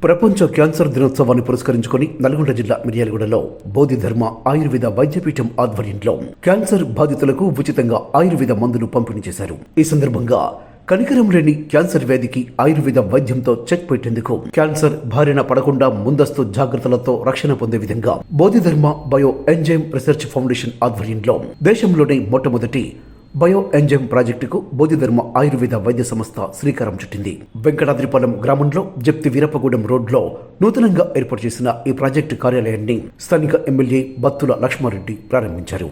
ప్రపంచ క్యాన్సర్ దినోత్సవాన్ని పురస్కరించుకొని నల్గొండ జిల్లా మిర్యాలగూడలో బోధిధర్మ ఆయుర్వేద వైద్యపీఠం ఆధ్వర్యంలో క్యాన్సర్ బాధితులకు ఉచితంగా ఆయుర్వేద మందులు పంపిణీ చేశారు. ఈ సందర్భంగా కనికరం లేని క్యాన్సర్ వ్యాధికి ఆయుర్వేద వైద్యంతో చెక్ పెట్టేందుకు క్యాన్సర్ బారిన పడకుండా ముందస్తు జాగ్రత్తలతో రక్షణ పొందే విధంగా Bodhidharma bio enzyme research foundation ఆధ్వర్యంలో దేశంలోనే మొట్టమొదటి బయో ఎంజైమ్ ప్రాజెక్టుకు బోధిధర్మ ఆయుర్వేద వైద్య సంస్థ శ్రీకారం చుట్టింది. వెంకటాద్రిపాలెం గ్రామంలో జప్తి వీరప్పగూడెం రోడ్లో నూతనంగా ఏర్పాటు చేసిన ఈ ప్రాజెక్టు కార్యాలయాన్ని స్థానిక ఎమ్మెల్యే బత్తుల లక్ష్మారెడ్డి ప్రారంభించారు.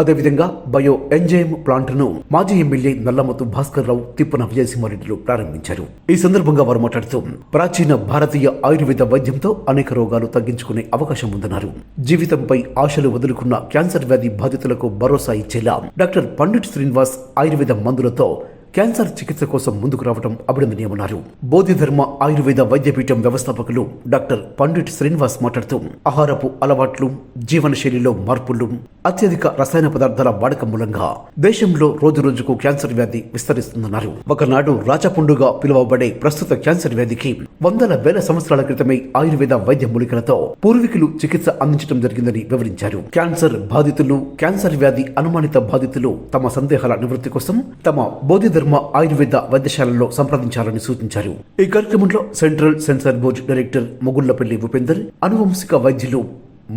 అదేవిధంగా బయో ఎంజైమ్ ప్లాంట్ను మాజీ ఎమ్మెల్యే నల్లమతు భాస్కర్ రావు, తిప్పన విజయసింహారెడ్డిలు ప్రారంభించారు. ఈ సందర్భంగా వారు మాట్లాడుతూ ప్రాచీన భారతీయ ఆయుర్వేద వైద్యంతో అనేక రోగాలు తగ్గించుకునే అవకాశం ఉందన్నారు. జీవితంపై ఆశలు వదులుకున్న క్యాన్సర్ వ్యాధి బాధితులకు భరోసా ఇచ్చేలా డాక్టర్ పండిట్ శ్రీనివాస్ ఆయుర్వేద మందులతో క్యాన్సర్ చికిత్స కోసం ముందుకు రావడం అభినందనీయమన్నారు. బోధిధర్మ ఆయుర్వేద వైద్యపీఠం వ్యవస్థాపకులు డాక్టర్ పండిట్ శ్రీనివాస్ మాట్లాడుతూ ఆహారపు అలవాట్లు, జీవనశైలిలో మార్పులు, అత్యధిక రసాయన పదార్థాల వాడకం మూలంగా దేశంలో రోజురోజుకు క్యాన్సర్ వ్యాధి విస్తరిస్తుందన్నారు. ఒకనాడు రాచపుండుగా పిలువబడే ప్రస్తుత క్యాన్సర్ వ్యాధికి వందల వేల సంవత్సరాల క్రితమే ఆయుర్వేద వైద్య మూలికలతో పూర్వీకులు చికిత్స అందించడం జరిగిందని వివరించారు. క్యాన్సర్ బాధితులు, క్యాన్సర్ వ్యాధి అనుమానిత బాధితులు తమ సందేహాల నివృత్తి కోసం తమ బోధిధర్మ ఆయుర్వేద వైద్యశాలలో సంప్రదించాలని సూచించారు. ఈ కార్యక్రమంలో central censor board director Mogullapalli Upender, అనువంశిక వైద్యులు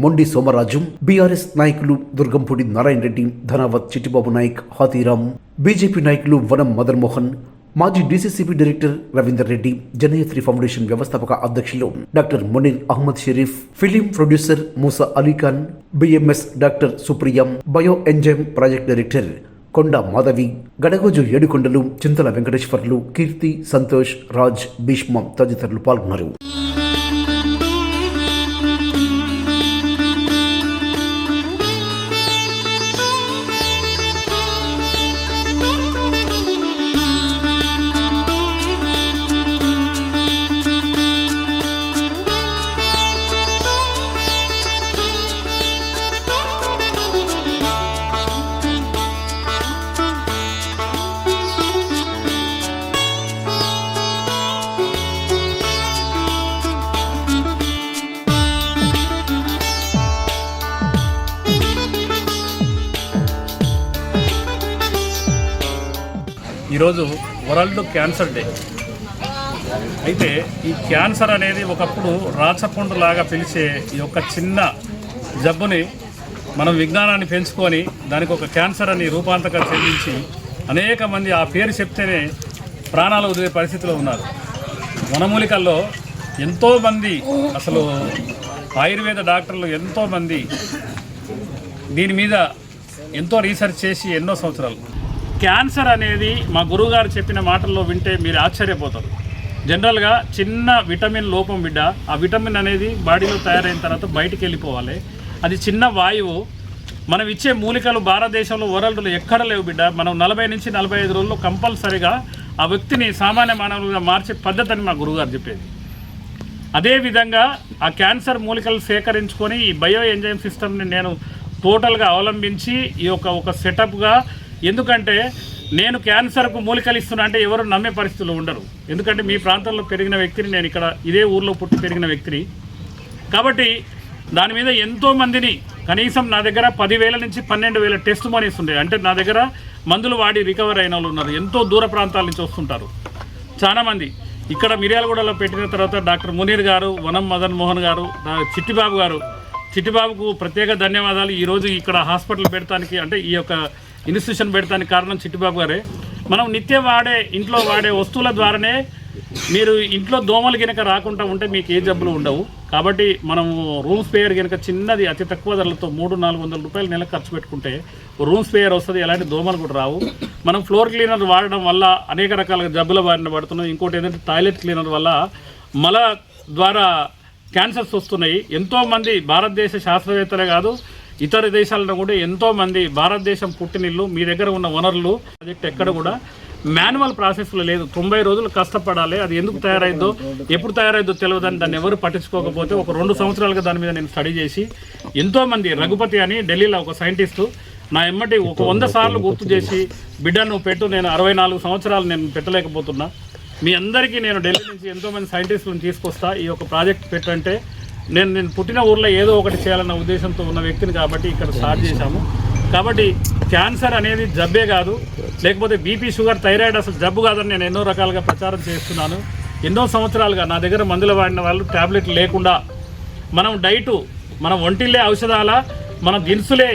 మొండి సోమరాజు, బీఆర్ఎస్ నాయకులు దుర్గంపూడి నారాయణ రెడ్డి, ధనావత్ చిట్టిబాబు నాయక్, హాతీరాం, బీజేపీ నాయకులు వనం మదన్ మోహన్, మాజీ DCCB director Ravinder Reddy, Janayatri foundation వ్యవస్థాపక అధ్యక్షులు doctor Munir Ahmed Sharif, film producer Moosa Alikhan, BMS doctor Supriyam, bio enzyme project director Konda Madhavi, గడగోజు ఏడుకొండలు, చింతల వెంకటేశ్వర్లు, కీర్తి, సంతోష్, రాజ్, భీష్మ తదితరులు పాల్గొన్నారు. ఈరోజు వరల్డ్ క్యాన్సర్ డే. అయితే ఈ క్యాన్సర్ అనేది ఒకప్పుడు రాచపుండులాగా పిలిచే ఈ యొక్క చిన్న జబ్బుని మనం విజ్ఞానాన్ని పెంచుకొని దానికి ఒక క్యాన్సర్ అని రూపాంతరం చెందించి అనేక మంది ఆ పేరు చెప్తేనే ప్రాణాలు వదిలే పరిస్థితిలో ఉన్నారు. వనమూలికల్లో ఎంతోమంది, అసలు ఆయుర్వేద డాక్టర్లు ఎంతోమంది దీని మీద ఎంతో రీసెర్చ్ చేసి ఎన్నో సంవత్సరాలు. క్యాన్సర్ అనేది మా గురువుగారు చెప్పిన మాటల్లో వింటే మీరు ఆశ్చర్యపోతారు. జనరల్గా చిన్న విటమిన్ లోపం బిడ్డ, ఆ విటమిన్ అనేది బాడీలో తయారైన తర్వాత బయటికి వెళ్ళిపోవాలి. అది చిన్న వాయువు. మనం ఇచ్చే మూలికలు భారతదేశంలో, వరల్డ్లో ఎక్కడ లేవు బిడ్డ. మనం 40 నుంచి 45 రోజుల్లో కంపల్సరీగా ఆ వ్యక్తిని సామాన్య మానవులుగా మార్చే పద్ధతి అని మా గురువుగారు చెప్పేది. అదేవిధంగా ఆ క్యాన్సర్ మూలికలు సేకరించుకొని ఈ బయో ఎంజైమ్ సిస్టమ్ని నేను టోటల్గా అవలంబించి ఈ ఒక సెటప్గా, ఎందుకంటే నేను క్యాన్సర్కు మూలికలు ఇస్తున్నా అంటే ఎవరు నమ్మే పరిస్థితులు ఉండరు. ఎందుకంటే మీ ప్రాంతంలో పెరిగిన వ్యక్తిని, నేను ఇక్కడ ఇదే ఊర్లో పుట్టి పెరిగిన వ్యక్తిని కాబట్టి దాని మీద ఎంతోమందిని, కనీసం నా దగ్గర 10,000 నుంచి 12,000 టెస్ట్ మనీస్ ఉండే. అంటే నా దగ్గర మందులు వాడి రికవర్ అయిన వాళ్ళు ఉన్నారు. ఎంతో దూర ప్రాంతాల నుంచి వస్తుంటారు చాలామంది. ఇక్కడ మిర్యాలగూడలో పెట్టిన తర్వాత డాక్టర్ మునీర్ గారు, వనం మదన్ మోహన్ గారు, చిట్టిబాబు గారు, చిట్టిబాబుకు ప్రత్యేక ధన్యవాదాలు. ఈరోజు ఇక్కడ హాస్పిటల్ పెడతానికి, అంటే ఈ యొక్క ఇన్స్టిట్యూషన్ పెడతానికి కారణం చిట్టిబాబు గారే. మనం నిత్యం ఇంట్లో వాడే వస్తువుల ద్వారానే మీరు ఇంట్లో దోమలు కనుక రాకుండా ఉంటే మీకు ఏ జబ్బులు ఉండవు. కాబట్టి మనము రూమ్ స్ప్రేయర్ కనుక చిన్నది అతి తక్కువ ధరలతో 300-400 రూపాయలు నెలకు ఖర్చు పెట్టుకుంటే రూమ్ స్ప్రేయర్ వస్తుంది. ఎలాంటి దోమలు కూడా రావు. మనం ఫ్లోర్ క్లీనర్ వాడడం వల్ల అనేక రకాల జబ్బుల బారిన పడుతున్నాం. ఇంకోటి ఏంటంటే టాయిలెట్ క్లీనర్ వల్ల మల ద్వారా క్యాన్సర్స్ వస్తున్నాయి. ఎంతోమంది భారతదేశ శాస్త్రవేత్తలే కాదు, ఇతర దేశాలలో కూడా ఎంతోమంది భారతదేశం పుట్టినిల్లు మీ దగ్గర ఉన్న వనరులు ప్రాజెక్ట్ ఎక్కడ కూడా మాన్యువల్ ప్రాసెస్లో లేదు. 90 రోజులు కష్టపడాలి. అది ఎందుకు తయారైద్దో ఎప్పుడు తయారైద్దో తెలియదని దాన్ని ఎవరు పట్టించుకోకపోతే ఒక 2 సంవత్సరాలుగా దాని మీద నేను స్టడీ చేసి ఎంతోమంది రఘుపతి అని ఢిల్లీలో ఒక సైంటిస్టు నా ఎమ్మటి ఒక 100 సార్లు గుర్తు చేసి బిడ్డ నువ్వు పెట్టు, నేను 64 సంవత్సరాలు నేను పెట్టలేకపోతున్నా, మీ అందరికీ నేను ఢిల్లీ నుంచి ఎంతోమంది సైంటిస్టులను తీసుకొస్తా, ఈ యొక్క ప్రాజెక్ట్ పెట్టంటే నేను పుట్టిన ఊర్లో ఏదో ఒకటి చేయాలన్న ఉద్దేశంతో ఉన్న వ్యక్తిని కాబట్టి ఇక్కడ స్టార్ట్ చేశాము. కాబట్టి క్యాన్సర్ అనేది జబ్బే కాదు, లేకపోతే బీపీ షుగర్ థైరాయిడ్ అసలు జబ్బు కాదని నేను ఎన్నో రకాలుగా ప్రచారం చేస్తున్నాను. ఎన్నో సంవత్సరాలుగా నా దగ్గర మందులు వాడిన వాళ్ళు ట్యాబ్లెట్ లేకుండా మనం డైటు మన ఒంటిల్లే ఔషధాల మన దినుసులే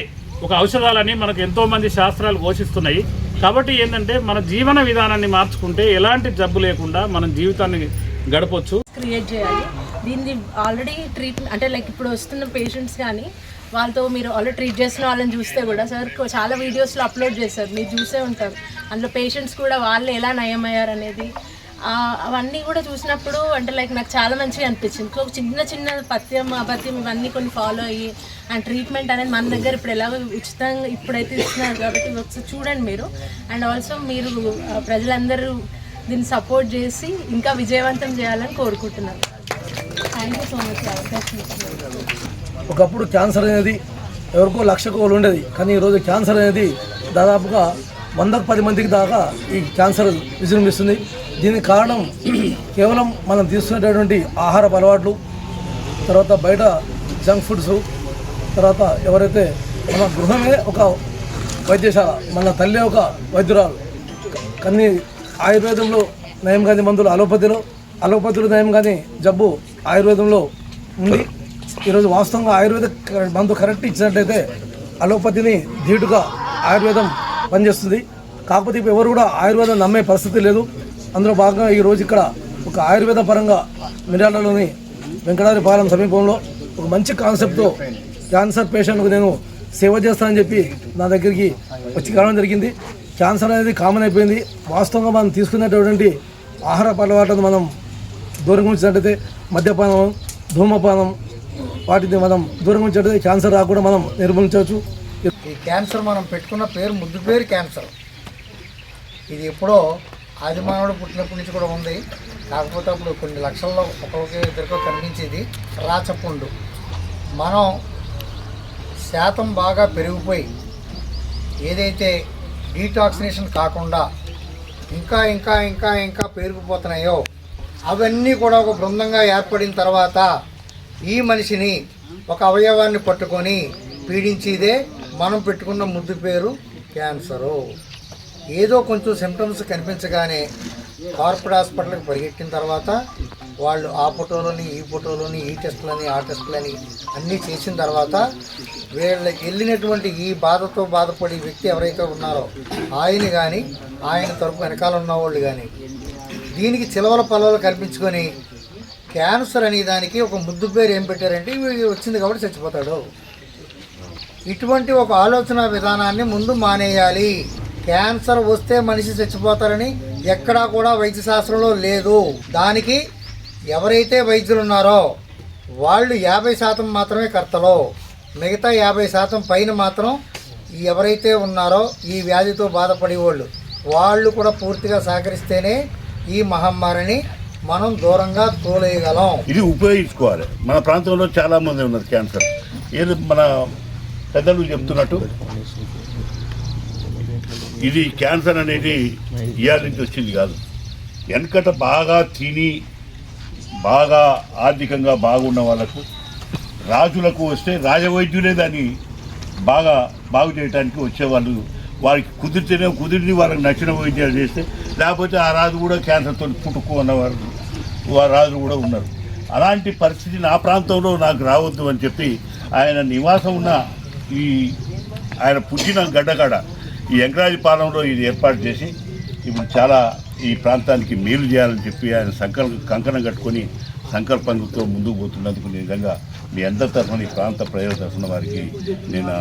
ఒక ఔషధాలని మనకు ఎంతోమంది శాస్త్రాలు ఘోషిస్తున్నాయి. కాబట్టి ఏంటంటే మన జీవన విధానాన్ని మార్చుకుంటే ఎలాంటి జబ్బు లేకుండా మనం జీవితాన్ని గడపొచ్చు. క్రియేట్ చేయాలి. దీన్ని ఆల్రెడీ ట్రీట్మెంట్ అంటే లైక్ ఇప్పుడు వస్తున్న పేషెంట్స్ కానీ వాళ్ళతో మీరు ఆల్రెడీ ట్రీట్ చేసిన వాళ్ళని చూస్తే కూడా సార్ చాలా వీడియోస్లో అప్లోడ్ చేస్తారు, మీరు చూసే ఉంటారు. అందులో పేషెంట్స్ కూడా వాళ్ళు ఎలా నయమయ్యారు అనేది అవన్నీ కూడా చూసినప్పుడు అంటే లైక్ నాకు చాలా మంచిగా అనిపించింది. సో చిన్న చిన్న పథ్యం అపథ్యం ఇవన్నీ కొన్ని ఫాలో అయ్యి అండ్ ట్రీట్మెంట్ అనేది మన దగ్గర ఇప్పుడు ఎలాగో ఉచితంగా ఇప్పుడైతే ఇస్తున్నారు కాబట్టి ఒకసారి చూడండి మీరు. అండ్ ఆల్సో మీరు ప్రజలందరూ దీన్ని సపోర్ట్ చేసి ఇంకా విజయవంతం చేయాలని కోరుకుంటున్నాను. థ్యాంక్ యూ సో మచ్ అవకాశం ఇచ్చినందుకు. ఒకప్పుడు క్యాన్సర్ అనేది ఎవరికో 1,00,000 ఉండేది, కానీ ఈరోజు క్యాన్సర్ అనేది దాదాపుగా 110 మందికి దాకా ఈ క్యాన్సర్ విజృంభిస్తుంది. దీనికి కారణం కేవలం మనం తీసుకునేటటువంటి ఆహారపు అలవాట్లు, తర్వాత బయట జంక్ ఫుడ్స్, తర్వాత ఎవరైతే మన గృహమే ఒక వైద్యశాల, మన తల్లి ఒక వైద్యురాలు, కానీ ఆయుర్వేదంలో నయం కాని మందులు అలోపతిలో నయం కాని జబ్బు ఆయుర్వేదంలో ఉంది. ఈరోజు వాస్తవంగా ఆయుర్వేద మందు కరెక్ట్ ఇచ్చినట్టయితే అలోపతిని ధీటుగా ఆయుర్వేదం పనిచేస్తుంది. కాకపోతే ఇప్పుడు ఎవరు కూడా ఆయుర్వేదం నమ్మే పరిస్థితి లేదు. అందులో భాగంగా ఈరోజు ఇక్కడ ఒక ఆయుర్వేద పరంగా మిర్యాలలోని వెంకటాద్రిపాలెం సమీపంలో ఒక మంచి కాన్సెప్ట్తో క్యాన్సర్ పేషెంట్కు నేను సేవ చేస్తానని చెప్పి నా దగ్గరికి వచ్చి రావడం జరిగింది. క్యాన్సర్ అనేది కామన్ అయిపోయింది. వాస్తవంగా మనం తీసుకునేటటువంటి ఆహార అలవాట్లను మనం దూరంగా ఉంచినట్టయితే మద్యపానం, ధూమపానం వాటిని మనం దూరంగా ఉంచినట్టయితే క్యాన్సర్ రాకుండా మనం నిర్మూలించవచ్చు. ఈ క్యాన్సర్ మనం పెట్టుకున్న పేరు ముద్దు పేరు క్యాన్సర్. ఇది ఎప్పుడో ఆదిమానవుడు పుట్టినప్పటి నుంచి కూడా ఉంది. కాకపోతే అప్పుడు కొన్ని లక్షల్లో ఒక్కొక్క ఇద్దరికో కనిపించేది రాచపుండు. మనం శాతం బాగా పెరిగిపోయి ఏదైతే డీటాక్సినేషన్ కాకుండా ఇంకా ఇంకా ఇంకా ఇంకా పెరిగిపోతున్నాయో అవన్నీ కూడా ఒక బృందంగా ఏర్పడిన తర్వాత ఈ మనిషిని ఒక అవయవాన్ని పట్టుకొని పీడించేదే మనం పెట్టుకున్న ముద్దు పేరు క్యాన్సరు. ఏదో కొంచెం సిమ్టమ్స్ కనిపించగానే కార్పొరేట్ హాస్పిటల్కి పరిగెట్టిన తర్వాత వాళ్ళు ఆ ఫోటోలని ఈ ఫోటోలని ఈ టెస్టులని ఆ టెస్టులని అన్నీ చేసిన తర్వాత వీళ్ళకి వెళ్ళినటువంటి ఈ బాధతో బాధపడే వ్యక్తి ఎవరైతే ఉన్నారో ఆయన కానీ ఆయన తరపు వెనకాల ఉన్నవాళ్ళు కానీ దీనికి చిలవల పలవలు కల్పించుకొని క్యాన్సర్ అనే దానికి ఒక ముద్దు పేరు ఏం పెట్టారంటే ఇవి వచ్చింది కాబట్టి చచ్చిపోతాడు. ఇటువంటి ఒక ఆలోచన విధానాన్ని ముందు మానేయాలి. క్యాన్సర్ వస్తే మనిషి చచ్చిపోతారని ఎక్కడా కూడా వైద్యశాస్త్రంలో లేదు. దానికి ఎవరైతే వైద్యులు ఉన్నారో వాళ్ళు 50% మాత్రమే కర్తలో, మిగతా 50% పైన మాత్రం ఎవరైతే ఉన్నారో ఈ వ్యాధితో బాధపడే వాళ్ళు కూడా పూర్తిగా సహకరిస్తేనే ఈ మహమ్మారిని మనం దూరంగా తోలేయగలం. ఇది ఉపయోగించుకోవాలి. మన ప్రాంతంలో చాలామంది ఉన్నారు క్యాన్సర్. ఏది మన పెద్దలు చెప్తున్నట్టు ఇది క్యాన్సర్ అనేది ఇయాల నుంచి వచ్చింది కాదు. వెనకట బాగా తిని బాగా ఆర్థికంగా బాగున్న వాళ్ళకు రాజులకు వస్తే రాజవైద్యులే దాన్ని బాగు చేయడానికి వచ్చేవాళ్ళు. వారికి కుదిరిని వాళ్ళకి నచ్చిన వైద్యాలు చేస్తే, లేకపోతే ఆ రాజు కూడా క్యాన్సర్తో పుట్టుకు ఉన్నవారు రాజులు కూడా ఉన్నారు. అలాంటి పరిస్థితి నా ప్రాంతంలో నాకు రావద్దు అని చెప్పి ఆయన నివాసం ఉన్న ఆయన పుట్టిన గడ్డకాడ ఈ వెంకటాద్రిపాలెంలో ఇది ఏర్పాటు చేసి ఇప్పుడు చాలా ఈ ప్రాంతానికి మేలు చేయాలని చెప్పి ఆయన కంకణం కట్టుకొని సంకల్పంతో ముందుకు పోతున్నందుకు నిజంగా మీ అందరి తరఫున ఈ ప్రాంత ప్రజల తరఫున వారికి నేను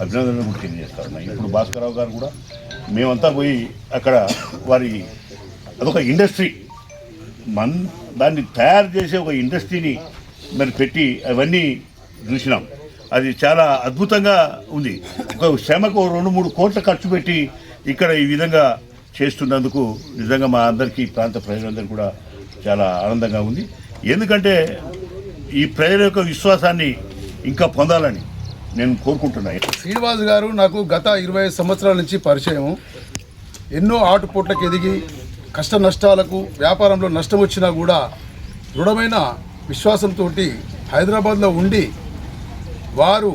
అభినందనలు కూడా తెలియజేస్తాను. ఇప్పుడు భాస్కరరావు గారు కూడా మేమంతా పోయి అక్కడ అదొక ఇండస్ట్రీ దాన్ని తయారు చేసే ఒక ఇండస్ట్రీని మరి పెట్టి అవన్నీ చూసినాం. అది చాలా అద్భుతంగా ఉంది. ఒక శ్రమకు 2-3 కోట్ల ఖర్చు పెట్టి ఇక్కడ ఈ విధంగా చేస్తున్నందుకు నిజంగా మా అందరికీ ప్రాంత ప్రజలందరూ కూడా చాలా ఆనందంగా ఉంది. ఎందుకంటే ఈ ప్రజల యొక్క విశ్వాసాన్ని ఇంకా పొందాలని నేను కోరుకుంటున్నాను. శ్రీనివాస్ గారు నాకు గత 25 సంవత్సరాల నుంచి పరిచయం. ఎన్నో ఆటుపోట్లకు ఎదిగి కష్ట నష్టాలకు వ్యాపారంలో నష్టం వచ్చినా కూడా దృఢమైన విశ్వాసంతో హైదరాబాద్లో ఉండి వారు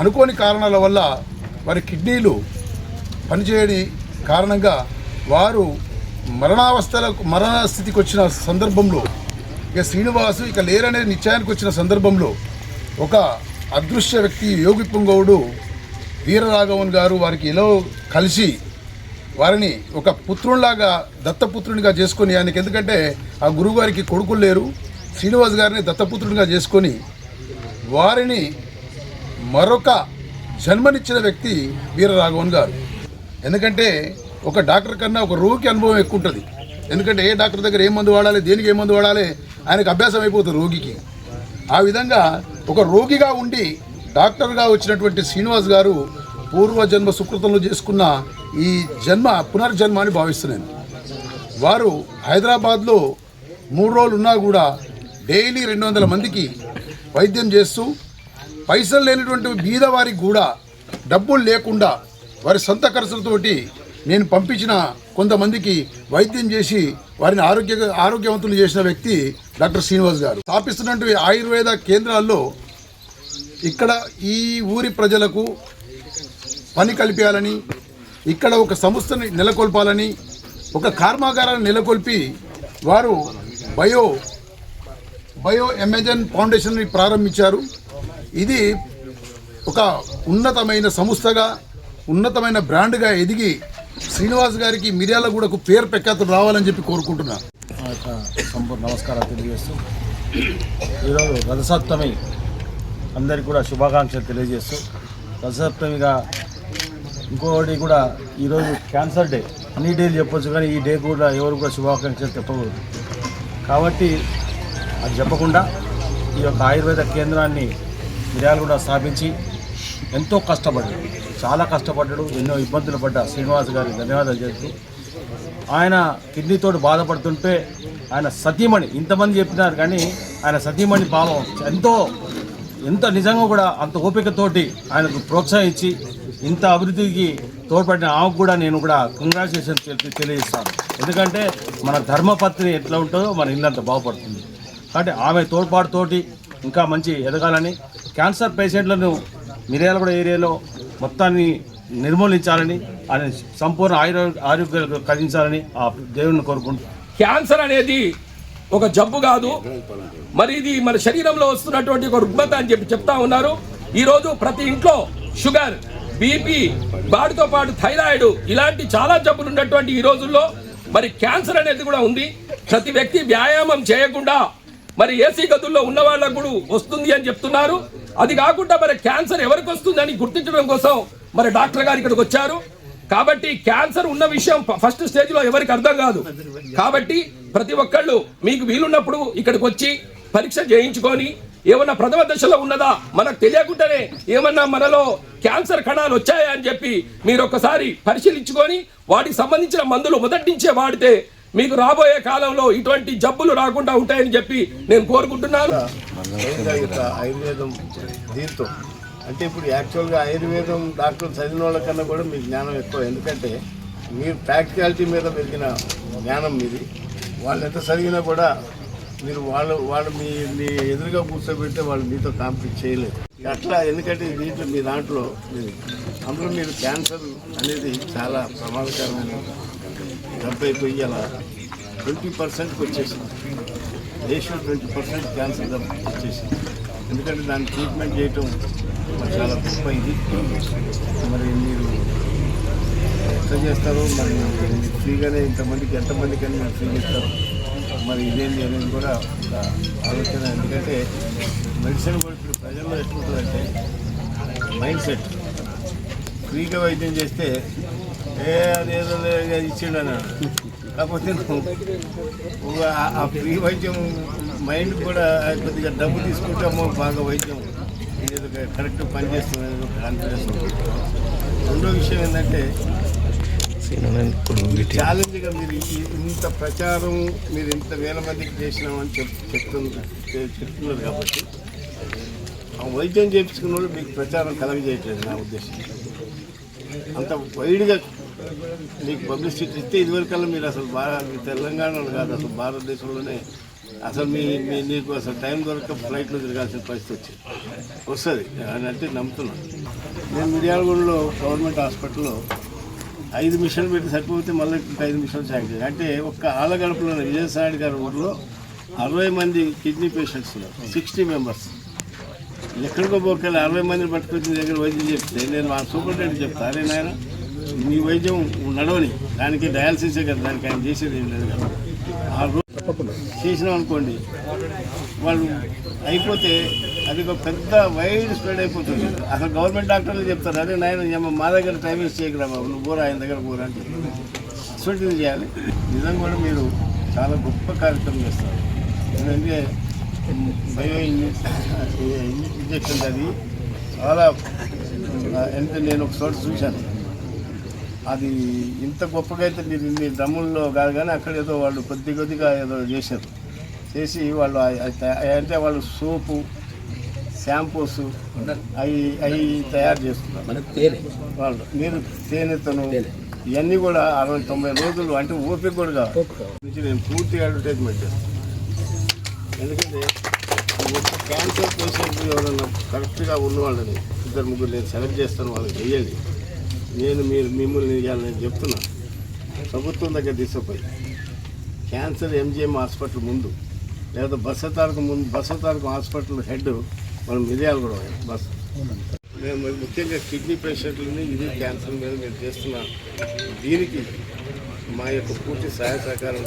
అనుకోని కారణాల వల్ల వారి కిడ్నీలు పనిచేయని కారణంగా వారు మరణ స్థితికి వచ్చిన సందర్భంలో ఇక శ్రీనివాసు ఇక లేరనే నిశ్చయానికి వచ్చిన సందర్భంలో ఒక అదృశ్య వ్యక్తి యోగి పుంగవుడు వీరరాఘవన్ గారు వారికి ఎలా కలిసి వారిని ఒక పుత్రునిలాగా దత్తపుత్రునిగా చేసుకొని ఆయనకి, ఎందుకంటే ఆ గురువు గారికి కొడుకులు లేరు, శ్రీనివాస్ గారిని దత్తపుత్రునిగా చేసుకొని వారిని మరొక జన్మనిచ్చిన వ్యక్తి వీరరాఘవన్ గారు. ఎందుకంటే ఒక డాక్టర్ కన్నా ఒక రోగికి అనుభవం ఎక్కువ ఉంటుంది. ఎందుకంటే ఏ డాక్టర్ దగ్గర ఏ మందు వాడాలి, దేనికి ఏ మందు వాడాలి ఆయనకు అభ్యాసం అయిపోతుంది రోగికి. ఆ విధంగా ఒక రోగిగా ఉండి డాక్టర్గా వచ్చినటువంటి శ్రీనివాస్ గారు పూర్వజన్మ సుకృతంలో చేసుకున్న ఈ పునర్జన్మ అని భావిస్తున్నాను. వారు హైదరాబాద్లో 3 రోజులు ఉన్నా కూడా డైలీ 200 మందికి వైద్యం చేస్తూ పైసలు లేనటువంటి బీద వారికి కూడా డబ్బులు లేకుండా వారి సొంత ఖర్చులతోటి నేను పంపించిన కొంతమందికి వైద్యం చేసి వారిని ఆరోగ్యవంతులు చేసిన వ్యక్తి డాక్టర్ శ్రీనివాస్ గారు. స్థాపిస్తున్నటువంటి ఆయుర్వేద కేంద్రాల్లో ఇక్కడ ఈ ఊరి ప్రజలకు పని కల్పించాలని, ఇక్కడ ఒక సంస్థని నెలకొల్పాలని, ఒక కర్మాగారాన్ని నెలకొల్పి వారు బయో అమెజాన్ ఫౌండేషన్ని ప్రారంభించారు. ఇది ఒక ఉన్నతమైన సంస్థగా, ఉన్నతమైన బ్రాండ్గా ఎదిగి శ్రీనివాస్ గారికి మిర్యాలగూడకు పేరు ప్రఖ్యాతులు రావాలని చెప్పి కోరుకుంటున్నాను. సంపూర్ణ నమస్కారాలు తెలియజేస్తూ ఈరోజు రథసప్తమి అందరికీ కూడా శుభాకాంక్షలు తెలియజేస్తూ, రథసప్తమిగా ఇంకోటి కూడా ఈరోజు క్యాన్సర్ డే, అన్ని డేలు చెప్పొచ్చు కానీ ఈ డే కూడా ఎవరు కూడా శుభాకాంక్షలు చెప్పకూడదు. కాబట్టి అది చెప్పకుండా ఈ యొక్క ఆయుర్వేద కేంద్రాన్ని మిర్యాలగూడ స్థాపించి ఎంతో కష్టపడ్డాడు, చాలా కష్టపడ్డాడు, ఎన్నో ఇబ్బందులు పడ్డా శ్రీనివాస్ గారికి ధన్యవాదాలు చెప్తూ, ఆయన కిడ్నీతో బాధపడుతుంటే ఆయన సతీమణి, ఇంతమంది చెప్పినారు కానీ ఆయన సతీమణి పాపం ఎంత నిజంగా కూడా అంత ఓపికతోటి ఆయనకు ప్రోత్సహించి ఇంత అభివృద్ధికి తోడ్పడిన ఆమెకు కూడా నేను కూడా కంగ్రాచులేషన్ తెలియజేస్తాను. ఎందుకంటే మన ధర్మపత్ని ఎట్లా ఉంటుందో మన ఇల్లంతా బాగుపడుతుంది. కాబట్టి ఆమె తోడ్పాటుతోటి ఇంకా మంచి ఎదగాలని, క్యాన్సర్ పేషెంట్లను మిర్యాలగూడ ఏరియాలో మొత్తాన్ని నిర్మూలించాలని, ఆయన సంపూర్ణ ఆరోగ్యాలు కలిగించాలని ఆ దేవుడిని కోరుకుంటున్నాను. క్యాన్సర్ అనేది ఒక జబ్బు కాదు, మరి ఇది మన శరీరంలో వస్తున్నటువంటి ఒక రుగ్మత అని చెప్తా ఉన్నారు. ఈరోజు ప్రతి ఇంట్లో షుగర్, బీపీ, వాటితో పాటు థైరాయిడ్ ఇలాంటి చాలా జబ్బులు ఉన్నటువంటి ఈ రోజుల్లో మరి క్యాన్సర్ అనేది కూడా ఉంది. ప్రతి వ్యక్తి వ్యాయామం చేయకుండా మరి ఏసీ గదుల్లో ఉన్న వాళ్ళకు కూడా వస్తుంది అని చెప్తున్నారు. అది కాకుండా మరి క్యాన్సర్ ఎవరికి వస్తుందని గుర్తించడం కోసం మరి డాక్టర్ గారు ఇక్కడికి వచ్చారు. కాబట్టి క్యాన్సర్ ఉన్న విషయం ఫస్ట్ స్టేజ్లో ఎవరికి అర్థం కాదు. కాబట్టి ప్రతి ఒక్కళ్ళు మీకు వీలున్నప్పుడు ఇక్కడికి వచ్చి పరీక్ష చేయించుకొని ఏమన్నా ప్రథమ దశలో ఉన్నదా, మనకు తెలియకుండానే ఏమన్నా మనలో క్యాన్సర్ కణాలు వచ్చాయా అని చెప్పి మీరు ఒక్కసారి పరిశీలించుకొని వాటికి సంబంధించిన మందులు మొదటి నుంచే వాడితే మీకు రాబోయే కాలంలో ఇటువంటి జబ్బులు రాకుండా ఉంటాయని చెప్పి నేను కోరుకుంటున్నాను. ఆయుర్వేదం దీంతో అంటే ఇప్పుడు యాక్చువల్గా ఆయుర్వేదం డాక్టర్ చదివిన వాళ్ళకన్నా కూడా మీకు జ్ఞానం ఎక్కువ. ఎందుకంటే మీరు ప్రాక్టికాలిటీ మీద పెరిగిన జ్ఞానం మీది. వాళ్ళు ఎంత చదివినా కూడా మీరు వాళ్ళు మీ ఎదురుగా కూర్చోబెడితే వాళ్ళు మీతో కాంపీట్ చేయలేదు అట్లా. ఎందుకంటే దీంట్లో మీ దాంట్లో అందులో మీరు క్యాన్సర్ అనేది చాలా ప్రమాదకరమైన జబ్బు అయిపోయి అలా 20%కి వచ్చేసింది. దేశంలో 20% క్యాన్సర్ జబ్బు వచ్చేసింది. ఎందుకంటే దాన్ని ట్రీట్మెంట్ చేయటం చాలా గొప్ప ఇది. మరి మీరు ఎట్లా చేస్తారో మరి ఫ్రీగానే ఎంతమందికి మీరు ఫ్రీ చేస్తారు మరి ఇదేంటి అనేది కూడా ఒక ఆలోచన. ఎందుకంటే మెడిసిన్ కూడా ఇప్పుడు ప్రజల్లో ఎట్లుంటుందంటే మైండ్ సెట్, ఫ్రీగా వైద్యం చేస్తే అదేదో ఇచ్చిండు అన్నాడు. కాకపోతే ఆ ఫ్రీ వైద్యం మైండ్ కూడా కొద్దిగా డబ్బు తీసుకుంటామో బాగా వైద్యం ఇది కరెక్ట్ పనిచేస్తుంది కాన్ఫిడెన్స్ ఉంది. రెండో విషయం ఏంటంటే ఛాలెంజ్గా మీరు ఇంత ప్రచారం మీరు ఇంత వేల మందికి చేసినామని చెప్తున్నారు కాబట్టి ఆ వైద్యం చేయించుకున్న వాళ్ళు మీకు ప్రచారం కలగజేయట్లేదు నా ఉద్దేశం. అంత వైడ్గా మీకు పబ్లిసిటీ ఇస్తే ఇదివరకల్లా మీరు అసలు తెలంగాణలో కాదు అసలు భారతదేశంలోనే అసలు నీకు అసలు టైం దొరక ఫ్లైట్లో తిరగాల్సిన పరిస్థితి వస్తుంది అని అంటే నమ్ముతున్నాను. నేను మిర్యాలగూడలో గవర్నమెంట్ హాస్పిటల్లో 5 మిషన్లు పెట్టి సరిపోతే మళ్ళీ 5 మిషన్లు శాంక్షన్. అంటే ఒక్క ఆలగడపలో విజయసాయి గారి ఊళ్ళో 60 మంది కిడ్నీ పేషెంట్స్ 60 మెంబర్స్ ఎక్కడికో పోకెళ్ళి 60 మందిని పట్టుకొచ్చిన దగ్గర వైద్యం చెప్తే నేను మా సూపరింటెండెంట్ చెప్తా, అరే నాయన మీ వైద్యం నడవని దానికి డయాలసిసే కదా, దానికి ఆయన చేసేది ఏం లేదు కదా. ఆ రోజు చేసినాం అనుకోండి వాళ్ళు అయిపోతే అది ఒక పెద్ద వైడ్ స్ప్రెడ్ అయిపోతుంది. అసలు గవర్నమెంట్ డాక్టర్లు చెప్తారు, అదే నాయన మా దగ్గర టైం వేస్ట్ చేయకరా బాబు, నువ్వు పోరా ఆయన దగ్గర పోరా అని చెప్పి అటువంటిది చేయాలి. నిజంగా కూడా మీరు చాలా గొప్ప కార్యక్రమం చేస్తారు. ఎందుకంటే బయో ఇంజెక్షన్ అది చాలా అంటే నేను ఒక చోట చూశాను. అది ఇంత గొప్పగా అయితే మీరు ఇన్ని డ్రమ్ముల్లో కాదు కానీ అక్కడ ఏదో వాళ్ళు కొద్దిగా ఏదో చేశారు. చేసి వాళ్ళు అంటే వాళ్ళు సోపు షాంపూస్ అవి తయారు చేస్తున్నారు వాళ్ళు. మీరు తేనెతను ఇవన్నీ కూడా 60-90 రోజులు అంటే ఓపిక కూడా నుంచి నేను పూర్తిగా అడ్వర్టైజ్మెంట్ చేస్తాను. ఎందుకంటే క్యాన్సర్ పేషెంట్ ఎవరన్నా కరెక్ట్గా ఉన్న వాళ్ళని 2-3 నేను సెలెక్ట్ చేస్తాను, వాళ్ళకి చెయ్యండి. మిమ్మల్ని నేను చెప్తున్నా, ప్రభుత్వం దగ్గర తీసుకుపోయి క్యాన్సర్ ఎంజిఎం హాస్పిటల్ ముందు లేదా బసవతారకం హాస్పిటల్ హెడ్ మనం మిర్యాలగూడ బస్. మేము ముఖ్యంగా కిడ్నీ పేషెంట్లని ఇది క్యాన్సర్ మీద మేము చేస్తున్న దీనికి మా యొక్క పూర్తి సహాయ సహకారం